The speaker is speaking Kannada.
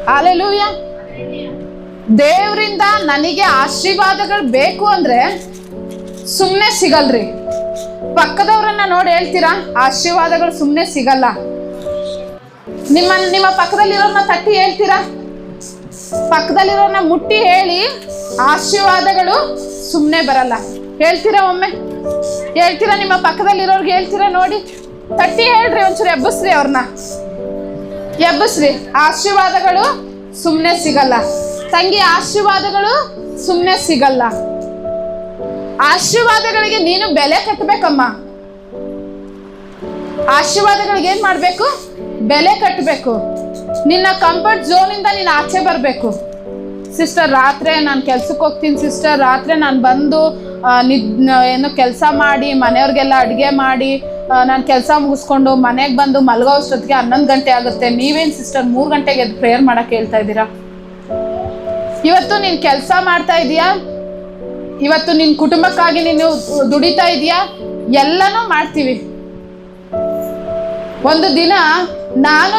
ಹಲ್ಲೆಲೂಯಾ. ದೇವರಿಂದ ನನಗೆ ಆಶೀರ್ವಾದಗಳು ಬೇಕು ಅಂದ್ರೆ ಸುಮ್ಮನೆ ಸಿಗಲ್ರಿ. ಪಕ್ಕದವ್ರನ್ನ ನೋಡಿ ಹೇಳ್ತೀರಾ, ಆಶೀರ್ವಾದಗಳು ಸುಮ್ಮನೆ ಸಿಗಲ್ಲ. ನಿಮ್ಮ ಪಕ್ಕದಲ್ಲಿರೋರ್ನ ತಟ್ಟಿ ಹೇಳ್ತೀರಾ, ಪಕ್ಕದಲ್ಲಿರೋರ್ನ ಮುಟ್ಟಿ ಹೇಳಿ, ಆಶೀರ್ವಾದಗಳು ಸುಮ್ಮನೆ ಬರಲ್ಲ. ಹೇಳ್ತೀರಾ? ಒಮ್ಮೆ ಹೇಳ್ತೀರಾ? ನಿಮ್ಮ ಪಕ್ಕದಲ್ಲಿರೋರ್ಗೆ ಹೇಳ್ತೀರಾ? ನೋಡಿ, ತಟ್ಟಿ ಹೇಳ್ರಿ, ಒಂಚೂರು ಎಬ್ಬಸ್ರಿ, ಅವ್ರನ್ನ ಎಬ್ಬಸ್ರಿ. ಆಶೀರ್ವಾದಗಳು ಸುಮ್ಮನೆ ಸಿಗಲ್ಲ ತಂಗಿ, ಆಶೀರ್ವಾದಗಳು ಸುಮ್ಮನೆ ಸಿಗಲ್ಲ. ಆಶೀರ್ವಾದಗಳಿಗೆ ನೀನು ಬೆಲೆ ಕಟ್ಟಬೇಕಮ್ಮ. ಆಶೀರ್ವಾದಗಳಿಗೆ ಏನ್ ಮಾಡ್ಬೇಕು? ಬೆಲೆ ಕಟ್ಟಬೇಕು. ನಿನ್ನ ಕಂಫರ್ಟ್ ಝೋನ್ ಇಂದ ನೀನು ಆಚೆ ಬರಬೇಕು. ಸಿಸ್ಟರ್, ರಾತ್ರಿ ನಾನು ಕೆಲ್ಸಕ್ಕೆ ಹೋಗ್ತೀನಿ ಸಿಸ್ಟರ್, ರಾತ್ರಿ ನಾನು ಬಂದು ಏನು ಕೆಲಸ ಮಾಡಿ ಮನೆಯವ್ರಿಗೆಲ್ಲ ಅಡುಗೆ ಮಾಡಿ ನಾನು ಕೆಲಸ ಮುಗಿಸ್ಕೊಂಡು ಮನೆಗೆ ಬಂದು ಮಲಗೋ ಅಷ್ಟೊತ್ತಿಗೆ 11 ಗಂಟೆ ಆಗುತ್ತೆ. ನೀವೇನು ಸಿಸ್ಟರ್ 3 ಗಂಟೆಗೆ ಎದ್ದು ಪ್ರೇಯರ್ ಮಾಡಕ್ಕೆ ಹೇಳ್ತಾ ಇದ್ದೀರಾ? ಇವತ್ತು ನೀನು ಕೆಲಸ ಮಾಡ್ತಾ ಇದೀಯಾ, ಇವತ್ತು ನಿನ್ನ ಕುಟುಂಬಕ್ಕಾಗಿ ನೀನು ದುಡಿತಾ ಇದೀಯಾ, ಎಲ್ಲನೂ ಮಾಡ್ತೀವಿ. ಒಂದು ದಿನ ನಾನು